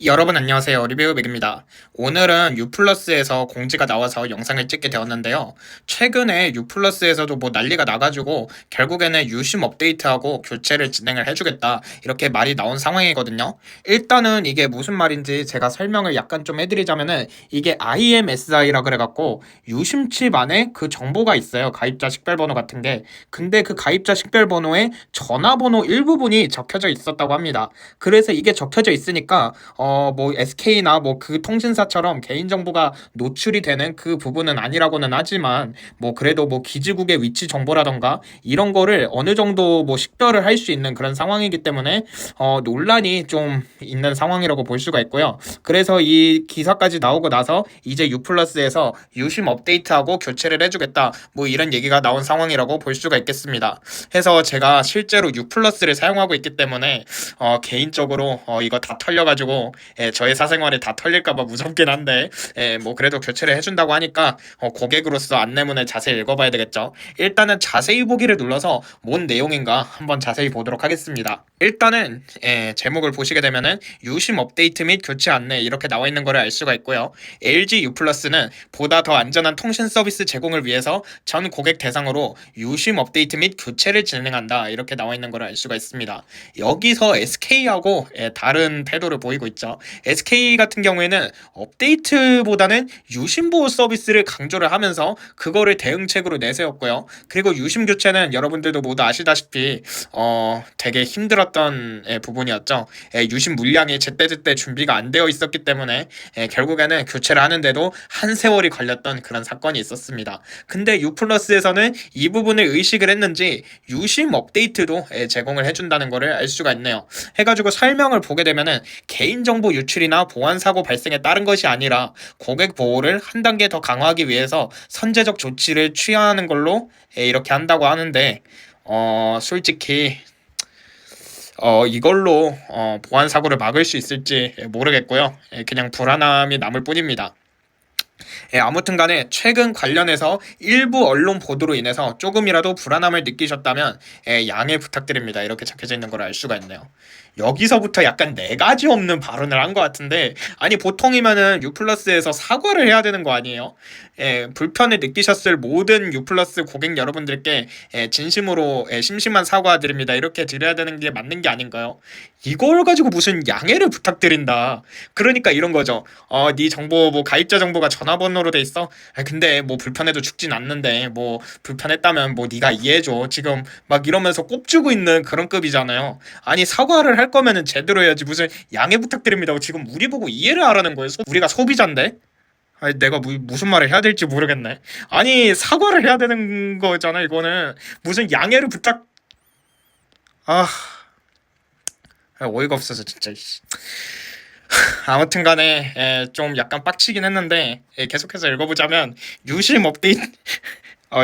여러분 안녕하세요. 리뷰 맥입니다. 오늘은 유플러스에서 공지가 나와서 영상을 찍게 되었는데요. 최근에 유플러스에서도 뭐 난리가 나가지고 결국에는 유심 업데이트하고 교체를 진행을 해주겠다 이렇게 말이 나온 상황이거든요. 일단은 이게 무슨 말인지 제가 설명을 약간 좀 해드리자면은 이게 IMSI라 그래갖고 유심칩 안에 그 정보가 있어요. 가입자 식별번호 같은 게. 근데 그 가입자 식별번호에 전화번호 일부분이 적혀져 있었다고 합니다. 그래서 이게 적혀져 있으니까 뭐 SK나 뭐 그 통신사처럼 개인정보가 노출이 되는 그 부분은 아니라고는 하지만 뭐 그래도 뭐 기지국의 위치 정보라던가 이런 거를 어느 정도 뭐 식별을 할 수 있는 그런 상황이기 때문에 논란이 좀 있는 상황이라고 볼 수가 있고요. 그래서 이 기사까지 나오고 나서 이제 유플러스에서 유심 업데이트하고 교체를 해주겠다 뭐 이런 얘기가 나온 상황이라고 볼 수가 있겠습니다. 해서 제가 실제로 유플러스를 사용하고 있기 때문에 개인적으로 이거 다 털려가지고 저의 사생활이 다 털릴까봐 무섭긴 한데 뭐 그래도 교체를 해준다고 하니까 고객으로서 안내문을 자세히 읽어봐야 되겠죠. 일단은 자세히 보기를 눌러서 뭔 내용인가 한번 자세히 보도록 하겠습니다. 일단은 제목을 보시게 되면은 유심 업데이트 및 교체 안내 이렇게 나와 있는 거를 알 수가 있고요. LG U+는 보다 더 안전한 통신 서비스 제공을 위해서 전 고객 대상으로 유심 업데이트 및 교체를 진행한다 이렇게 나와 있는 거를 알 수가 있습니다. 여기서 SK하고 다른 태도를 보이고 있죠. SK 같은 경우에는 업데이트보다는 유심 보호 서비스를 강조를 하면서 그거를 대응책으로 내세웠고요. 그리고 유심 교체는 여러분들도 모두 아시다시피 되게 힘들었던 부분이었죠. 유심 물량이 제때제때 준비가 안 되어 있었기 때문에 결국에는 교체를 하는데도 한 세월이 걸렸던 그런 사건이 있었습니다. 근데 유플러스에서는 이 부분을 의식을 했는지 유심 업데이트도 제공을 해준다는 것을 알 수가 있네요. 해가지고 설명을 보게 되면은 개인정보 유출이나 보안 사고 발생에 따른 것이 아니라 고객 보호를 한 단계 더 강화하기 위해서 선제적 조치를 취하는 걸로 이렇게 한다고 하는데 솔직히 이걸로 보안 사고를 막을 수 있을지 모르겠고요. 그냥 불안함이 남을 뿐입니다. 아무튼 간에 최근 관련해서 일부 언론 보도로 인해서 조금이라도 불안함을 느끼셨다면 양해 부탁드립니다. 이렇게 적혀져 있는 걸 알 수가 있네요. 여기서부터 약간 네 가지 없는 발언을 한 것 같은데 아니 보통이면은 유플러스에서 사과를 해야 되는 거 아니에요? 불편을 느끼셨을 모든 유플러스 고객 여러분들께 진심으로 심심한 사과드립니다. 이렇게 드려야 되는 게 맞는 게 아닌가요? 이걸 가지고 무슨 양해를 부탁드린다. 그러니까 이런 거죠. 네 정보 뭐 가입자 정보가 전화번호로 돼 있어. 근데 뭐 불편해도 죽진 않는데 뭐 불편했다면 뭐 네가 이해해줘. 지금 막 이러면서 꼽주고 있는 그런 급이잖아요. 아니 사과를 할 거면은 제대로 해야지 무슨 양해 부탁드립니다. 지금 우리 보고 이해를 하라는 거예요. 우리가 소비자인데. 아니 내가 무슨 말을 해야 될지 모르겠네. 아니 사과를 해야 되는 거잖아 이거는. 무슨 양해를 부탁. 아 어이가 없어서 진짜. 아무튼 간에 좀 약간 빡치긴 했는데 계속해서 읽어보자면 유심 업데이트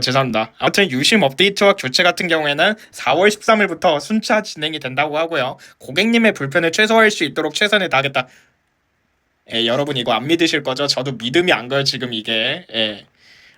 죄송합니다. 아무튼 유심 업데이트와 교체 같은 경우에는 4월 13일부터 순차 진행이 된다고 하고요. 고객님의 불편을 최소화할 수 있도록 최선을 다하겠다. 여러분 이거 안 믿으실 거죠? 저도 믿음이 안 가요 지금 이게.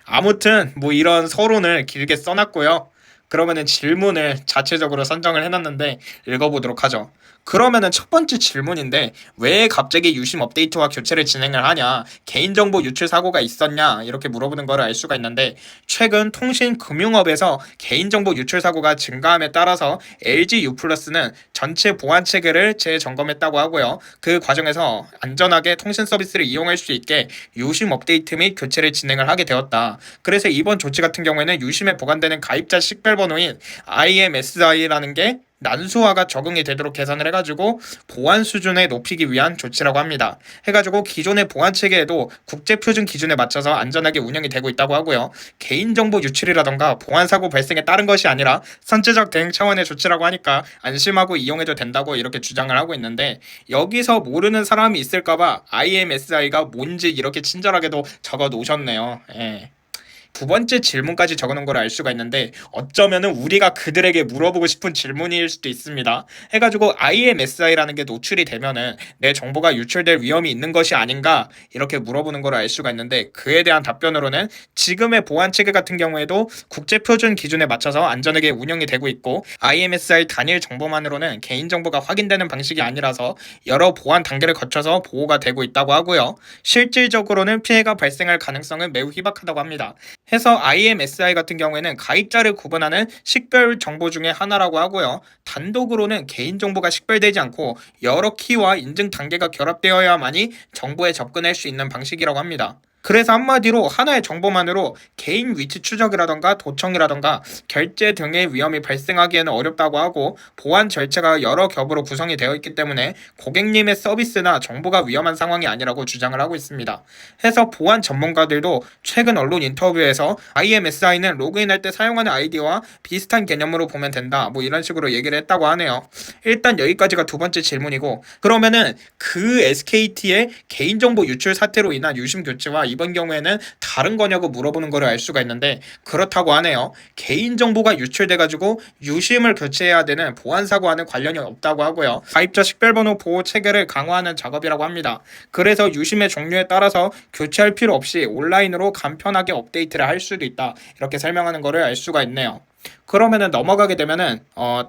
아무튼 뭐 이런 서론을 길게 써놨고요. 그러면은 질문을 자체적으로 선정을 해놨는데 읽어보도록 하죠. 그러면은 첫 번째 질문인데 왜 갑자기 유심 업데이트와 교체를 진행을 하냐, 개인정보 유출 사고가 있었냐 이렇게 물어보는 거를 알 수가 있는데 최근 통신금융업에서 개인정보 유출 사고가 증가함에 따라서 LG U+는 전체 보안 체계를 재점검했다고 하고요. 그 과정에서 안전하게 통신 서비스를 이용할 수 있게 유심 업데이트 및 교체를 진행을 하게 되었다. 그래서 이번 조치 같은 경우에는 유심에 보관되는 가입자 식별번호인 IMSI라는 게 난수화가 적응이 되도록 개선을 해가지고 보안 수준을 높이기 위한 조치라고 합니다. 해가지고 기존의 보안 체계에도 국제표준 기준에 맞춰서 안전하게 운영이 되고 있다고 하고요. 개인정보 유출이라던가 보안 사고 발생에 따른 것이 아니라 선제적 대응 차원의 조치라고 하니까 안심하고 이용해도 된다고 이렇게 주장을 하고 있는데 여기서 모르는 사람이 있을까봐 IMSI가 뭔지 이렇게 친절하게도 적어 놓으셨네요. 두 번째 질문까지 적어놓은 걸 알 수가 있는데 어쩌면은 우리가 그들에게 물어보고 싶은 질문일 수도 있습니다. 해가지고 IMSI라는 게 노출이 되면은 내 정보가 유출될 위험이 있는 것이 아닌가 이렇게 물어보는 걸 알 수가 있는데 그에 대한 답변으로는 지금의 보안 체계 같은 경우에도 국제 표준 기준에 맞춰서 안전하게 운영이 되고 있고 IMSI 단일 정보만으로는 개인정보가 확인되는 방식이 아니라서 여러 보안 단계를 거쳐서 보호가 되고 있다고 하고요. 실질적으로는 피해가 발생할 가능성은 매우 희박하다고 합니다. 해서 IMSI 같은 경우에는 가입자를 구분하는 식별 정보 중에 하나라고 하고요. 단독으로는 개인정보가 식별되지 않고 여러 키와 인증 단계가 결합되어야만이 정보에 접근할 수 있는 방식이라고 합니다. 그래서 한마디로 하나의 정보만으로 개인 위치 추적이라던가 도청이라던가 결제 등의 위험이 발생하기에는 어렵다고 하고 보안 절차가 여러 겹으로 구성이 되어 있기 때문에 고객님의 서비스나 정보가 위험한 상황이 아니라고 주장을 하고 있습니다. 해서 보안 전문가들도 최근 언론 인터뷰에서 IMSI는 로그인할 때 사용하는 아이디와 비슷한 개념으로 보면 된다 뭐 이런 식으로 얘기를 했다고 하네요. 일단 여기까지가 두 번째 질문이고 그러면은 그 SKT의 개인정보 유출 사태로 인한 유심 교체와 이번 경우에는 다른 거냐고 물어보는 거를 알 수가 있는데 그렇다고 하네요. 개인정보가 유출돼가지고 유심을 교체해야 되는 보안사고와는 관련이 없다고 하고요. 가입자 식별번호 보호 체계를 강화하는 작업이라고 합니다. 그래서 유심의 종류에 따라서 교체할 필요 없이 온라인으로 간편하게 업데이트를 할 수도 있다. 이렇게 설명하는 거를 알 수가 있네요. 그러면은 넘어가게 되면은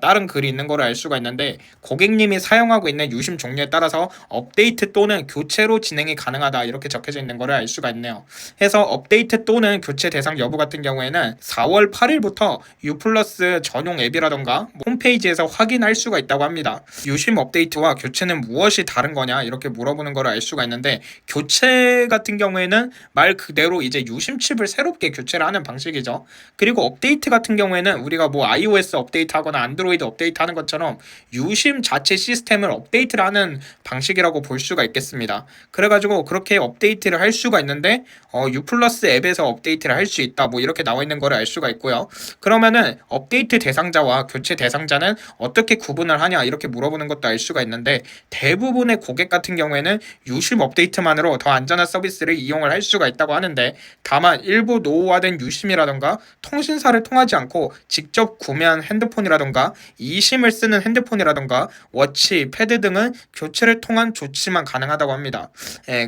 다른 글이 있는 거를 알 수가 있는데 고객님이 사용하고 있는 유심 종류에 따라서 업데이트 또는 교체로 진행이 가능하다 이렇게 적혀져 있는 거를 알 수가 있네요. 해서 업데이트 또는 교체 대상 여부 같은 경우에는 4월 8일부터 유플러스 전용 앱이라던가 홈페이지에서 확인할 수가 있다고 합니다. 유심 업데이트와 교체는 무엇이 다른 거냐 이렇게 물어보는 거를 알 수가 있는데 교체 같은 경우에는 말 그대로 이제 유심 칩을 새롭게 교체를 하는 방식이죠. 그리고 업데이트 같은 경우에는 우리가 뭐 iOS 업데이트하거나 안드로이드 업데이트하는 것처럼 유심 자체 시스템을 업데이트를 하는 방식이라고 볼 수가 있겠습니다. 그래가지고 그렇게 업데이트를 할 수가 있는데 유플러스 앱에서 업데이트를 할 수 있다 뭐 이렇게 나와 있는 거를 알 수가 있고요. 그러면은 업데이트 대상자와 교체 대상자는 어떻게 구분을 하냐 이렇게 물어보는 것도 알 수가 있는데 대부분의 고객 같은 경우에는 유심 업데이트만으로 더 안전한 서비스를 이용을 할 수가 있다고 하는데 다만 일부 노후화된 유심이라던가 통신사를 통하지 않고 직접 구매한 핸드폰이라던가 이심을 쓰는 핸드폰이라던가 워치, 패드 등은 교체를 통한 조치만 가능하다고 합니다.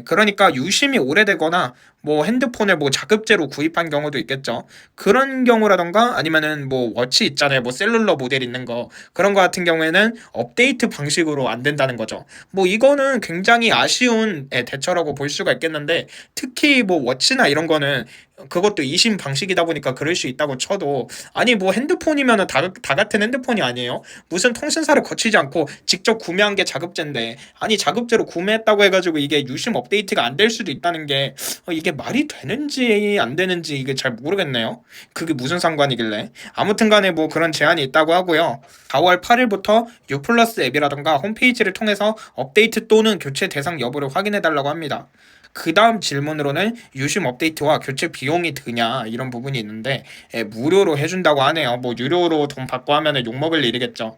그러니까 유심이 오래되거나 뭐 핸드폰을 뭐 자급제로 구입한 경우도 있겠죠. 그런 경우라던가 아니면은 뭐 워치 있잖아요. 뭐 셀룰러 모델 있는 거 그런 거 같은 경우에는 업데이트 방식으로 안 된다는 거죠. 뭐 이거는 굉장히 아쉬운 대처라고 볼 수가 있겠는데 특히 뭐 워치나 이런 거는 그것도 이심 방식이다 보니까 그럴 수 있다고 쳐도 아니 뭐 핸드폰이면은 다 같은 핸드폰이 아니에요? 무슨 통신사를 거치지 않고 직접 구매한 게 자급제인데 아니 자급제로 구매했다고 해가지고 이게 유심 업데이트가 안 될 수도 있다는 게 이게 말이 되는지 안 되는지 이게 잘 모르겠네요. 그게 무슨 상관이길래 아무튼 간에 뭐 그런 제한이 있다고 하고요. 4월 8일부터 유플러스 앱이라던가 홈페이지를 통해서 업데이트 또는 교체 대상 여부를 확인해 달라고 합니다. 그 다음 질문으로는 유심 업데이트와 교체 비용이 드냐 이런 부분이 있는데 무료로 해준다고 하네요. 뭐 유료로 돈 받고 하면은 욕먹을 일이겠죠.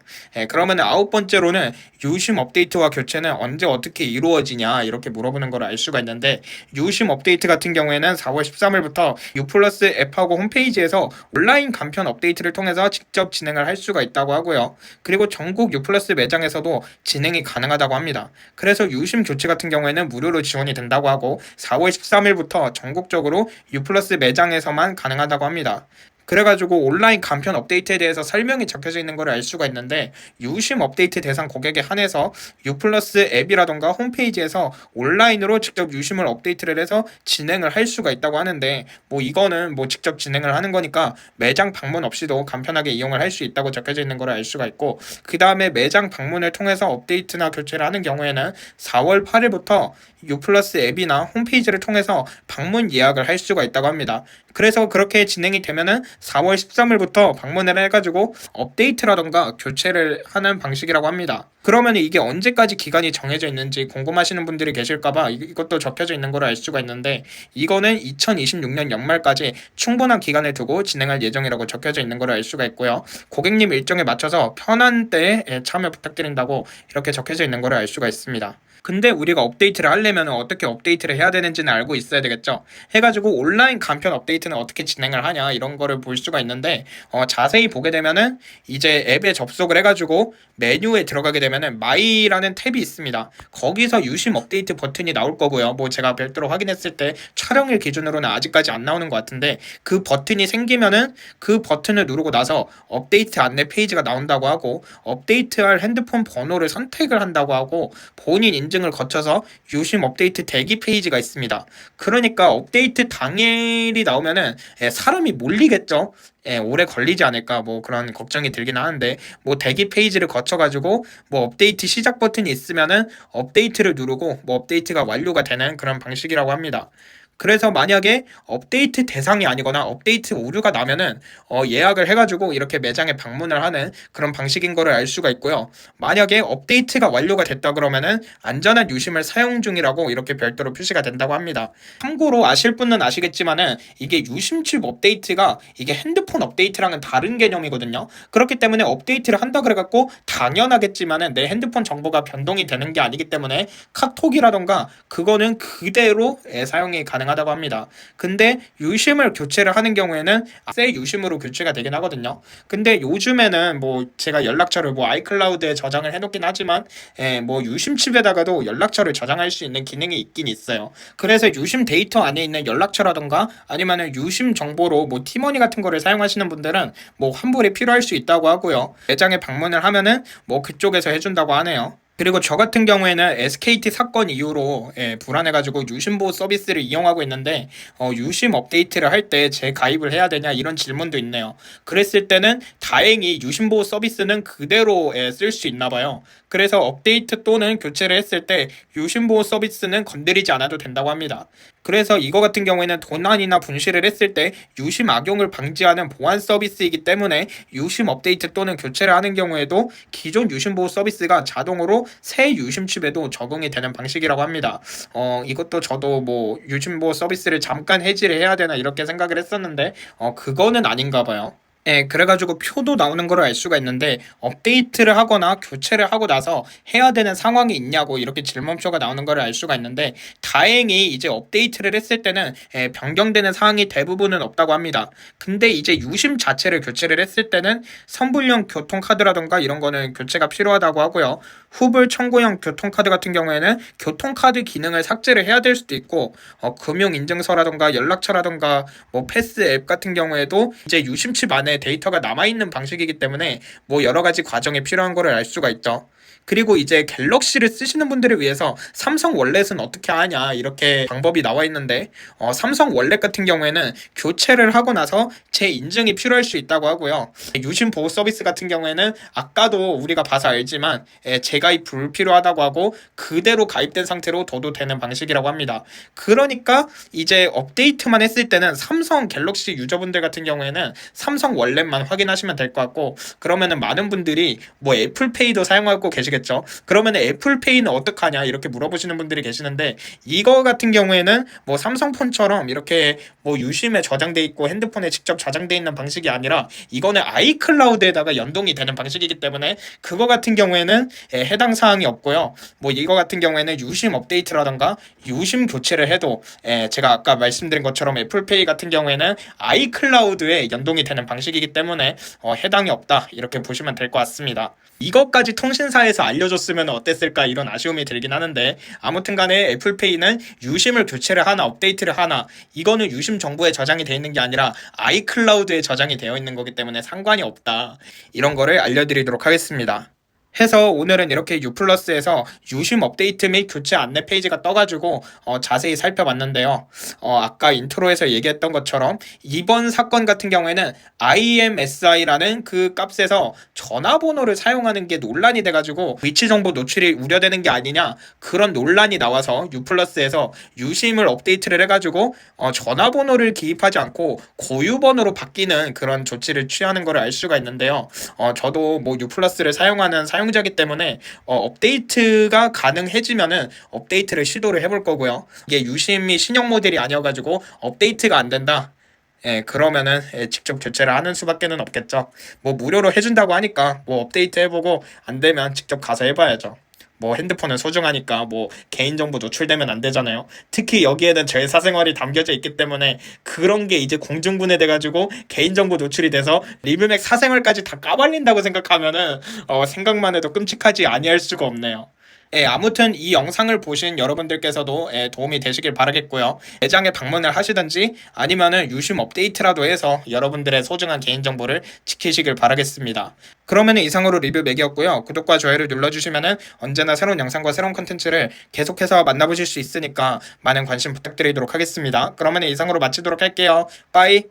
그러면 아홉 번째로는 유심 업데이트와 교체는 언제 어떻게 이루어지냐 이렇게 물어보는 걸 알 수가 있는데 유심 업데이트 같은 경우에는 4월 13일부터 유플러스 앱하고 홈페이지에서 온라인 간편 업데이트를 통해서 직접 진행을 할 수가 있다고 하고요. 그리고 전국 유플러스 매장에서도 진행이 가능하다고 합니다. 그래서 유심 교체 같은 경우에는 무료로 지원이 된다고 하고 4월 13일부터 전국적으로 유플러스 매장에서만 가능하다고 합니다. 그래가지고 온라인 간편 업데이트에 대해서 설명이 적혀져 있는 걸 알 수가 있는데 유심 업데이트 대상 고객에 한해서 유플러스 앱이라던가 홈페이지에서 온라인으로 직접 유심을 업데이트를 해서 진행을 할 수가 있다고 하는데 뭐 이거는 뭐 직접 진행을 하는 거니까 매장 방문 없이도 간편하게 이용을 할 수 있다고 적혀져 있는 걸 알 수가 있고 그 다음에 매장 방문을 통해서 업데이트나 교체를 하는 경우에는 4월 8일부터 유플러스 앱이나 홈페이지를 통해서 방문 예약을 할 수가 있다고 합니다. 그래서 그렇게 진행이 되면은 4월 13일부터 방문을 해가지고 업데이트라던가 교체를 하는 방식이라고 합니다. 그러면 이게 언제까지 기간이 정해져 있는지 궁금하시는 분들이 계실까봐 이것도 적혀져 있는 걸 알 수가 있는데 이거는 2026년 연말까지 충분한 기간을 두고 진행할 예정이라고 적혀져 있는 걸 알 수가 있고요. 고객님 일정에 맞춰서 편한 때에 참여 부탁드린다고 이렇게 적혀져 있는 걸 알 수가 있습니다. 근데 우리가 업데이트를 하려면 어떻게 업데이트를 해야 되는지는 알고 있어야 되겠죠. 해가지고 온라인 간편 업데이트는 어떻게 진행을 하냐 이런 거를 볼 수가 있는데 자세히 보게 되면은 이제 앱에 접속을 해가지고 메뉴에 들어가게 되면은 마이라는 탭이 있습니다. 거기서 유심 업데이트 버튼이 나올 거고요. 뭐 제가 별도로 확인했을 때 촬영일 기준으로는 아직까지 안 나오는 것 같은데 그 버튼이 생기면은 그 버튼을 누르고 나서 업데이트 안내 페이지가 나온다고 하고 업데이트할 핸드폰 번호를 선택을 한다고 하고 본인 인증을 거쳐서 유심 업데이트 대기 페이지가 있습니다. 그러니까 업데이트 당일이 나오면은 사람이 몰리겠죠. 오래 걸리지 않을까 뭐 그런 걱정이 들긴 하는데 뭐 대기 페이지를 거쳐가지고 뭐 업데이트 시작 버튼이 있으면은 업데이트를 누르고 뭐 업데이트가 완료가 되는 그런 방식이라고 합니다. 그래서 만약에 업데이트 대상이 아니거나 업데이트 오류가 나면은 예약을 해가지고 이렇게 매장에 방문을 하는 그런 방식인 거를 알 수가 있고요. 만약에 업데이트가 완료가 됐다 그러면은 안전한 유심을 사용 중이라고 이렇게 별도로 표시가 된다고 합니다. 참고로 아실 분은 아시겠지만은 이게 유심칩 업데이트가 이게 핸드폰 업데이트랑은 다른 개념이거든요. 그렇기 때문에 업데이트를 한다 그래갖고 당연하겠지만은 내 핸드폰 정보가 변동이 되는 게 아니기 때문에 카톡이라던가 그거는 그대로 사용이 가능하다고 합니다. 근데 유심을 교체를 하는 경우에는 새 유심으로 교체가 되긴 하거든요. 근데 요즘에는 뭐 제가 연락처를 뭐 아이클라우드에 저장을 해놓긴 하지만 뭐 유심칩에다가도 연락처를 저장할 수 있는 기능이 있긴 있어요. 그래서 유심 데이터 안에 있는 연락처라던가 아니면은 유심 정보로 뭐 티머니 같은 거를 사용하시는 분들은 뭐 환불이 필요할 수 있다고 하고요. 매장에 방문을 하면은 뭐 그쪽에서 해준다고 하네요. 그리고 저 같은 경우에는 SKT 사건 이후로 불안해가지고 유심보호 서비스를 이용하고 있는데 유심 업데이트를 할 때 재가입을 해야 되냐 이런 질문도 있네요. 그랬을 때는 다행히 유심보호 서비스는 그대로 쓸 수 있나 봐요. 그래서 업데이트 또는 교체를 했을 때 유심보호 서비스는 건드리지 않아도 된다고 합니다. 그래서 이거 같은 경우에는 도난이나 분실을 했을 때 유심 악용을 방지하는 보안 서비스이기 때문에 유심 업데이트 또는 교체를 하는 경우에도 기존 유심 보호 서비스가 자동으로 새 유심 칩에도 적용이 되는 방식이라고 합니다. 이것도 저도 뭐 유심 보호 서비스를 잠깐 해지를 해야 되나 이렇게 생각을 했었는데 그거는 아닌가 봐요. 그래가지고 표도 나오는 걸 알 수가 있는데 업데이트를 하거나 교체를 하고 나서 해야 되는 상황이 있냐고 이렇게 질문표가 나오는 걸 알 수가 있는데 다행히 이제 업데이트를 했을 때는 변경되는 사항이 대부분은 없다고 합니다. 근데 이제 유심 자체를 교체를 했을 때는 선불용 교통카드라던가 이런 거는 교체가 필요하다고 하고요. 후불 청구형 교통카드 같은 경우에는 교통카드 기능을 삭제를 해야 될 수도 있고 금융인증서라던가 연락처라던가 뭐 패스 앱 같은 경우에도 이제 유심칩 안에 데이터가 남아있는 방식이기 때문에 뭐 여러 가지 과정이 필요한 거를 알 수가 있죠. 그리고 이제 갤럭시를 쓰시는 분들을 위해서 삼성 월렛은 어떻게 하냐 이렇게 방법이 나와 있는데 삼성 월렛 같은 경우에는 교체를 하고 나서 재인증이 필요할 수 있다고 하고요. 유심 보호 서비스 같은 경우에는 아까도 우리가 봐서 알지만 재가입 불필요하다고 하고 그대로 가입된 상태로 둬도 되는 방식이라고 합니다. 그러니까 이제 업데이트만 했을 때는 삼성 갤럭시 유저분들 같은 경우에는 삼성 월렛만 확인하시면 될 것 같고 그러면은 많은 분들이 뭐 애플페이도 사용하고 계시겠죠. 그러면 애플페이는 어떡하냐 이렇게 물어보시는 분들이 계시는데 이거 같은 경우에는 뭐 삼성폰처럼 이렇게 뭐 유심에 저장돼 있고 핸드폰에 직접 저장돼 있는 방식이 아니라 이거는 아이클라우드에다가 연동이 되는 방식이기 때문에 그거 같은 경우에는 해당 사항이 없고요. 뭐 이거 같은 경우에는 유심 업데이트라던가 유심 교체를 해도 제가 아까 말씀드린 것처럼 애플페이 같은 경우에는 아이클라우드에 연동이 되는 방식이기 때문에 해당이 없다 이렇게 보시면 될 것 같습니다. 이것까지 통신사에서 알려줬으면 어땠을까 이런 아쉬움이 들긴 하는데 아무튼 간에 애플페이는 유심을 교체를 하나 업데이트를 하나 이거는 유심 정보에 저장이 되어 있는 게 아니라 아이클라우드에 저장이 되어 있는 거기 때문에 상관이 없다 이런 거를 알려드리도록 하겠습니다. 해서 오늘은 이렇게 유플러스에서 유심 업데이트 및 교체 안내 페이지가 떠가지고 자세히 살펴봤는데요. 아까 인트로에서 얘기했던 것처럼 이번 사건 같은 경우에는 IMSI라는 그 값에서 전화번호를 사용하는 게 논란이 돼가지고 위치 정보 노출이 우려되는 게 아니냐 그런 논란이 나와서 유플러스에서 유심을 업데이트를 해가지고 전화번호를 기입하지 않고 고유번호로 바뀌는 그런 조치를 취하는 것을 알 수가 있는데요. 저도 뭐 유플러스를 사용하는 사용자이기 때문에 업데이트가 가능해지면은 업데이트를 시도를 해볼 거고요. 이게 유심이 신형 모델이 아니어가지고 업데이트가 안 된다. 그러면은 직접 교체를 하는 수밖에는 없겠죠. 뭐 무료로 해준다고 하니까 뭐 업데이트 해보고 안 되면 직접 가서 해봐야죠. 뭐 핸드폰은 소중하니까 뭐 개인정보 노출되면 안 되잖아요. 특히 여기에는 저의 사생활이 담겨져 있기 때문에 그런 게 이제 공중분해 돼가지고 개인정보 노출이 돼서 리뷰맥 사생활까지 다 까발린다고 생각하면은 생각만 해도 끔찍하지 아니할 수가 없네요. 예, 아무튼 이 영상을 보신 여러분들께서도 도움이 되시길 바라겠고요. 매장에 방문을 하시든지 아니면은 유심 업데이트라도 해서 여러분들의 소중한 개인정보를 지키시길 바라겠습니다. 그러면 이상으로 리뷰 맥이었고요. 구독과 좋아요를 눌러주시면은 언제나 새로운 영상과 새로운 컨텐츠를 계속해서 만나보실 수 있으니까 많은 관심 부탁드리도록 하겠습니다. 그러면 이상으로 마치도록 할게요. 빠이!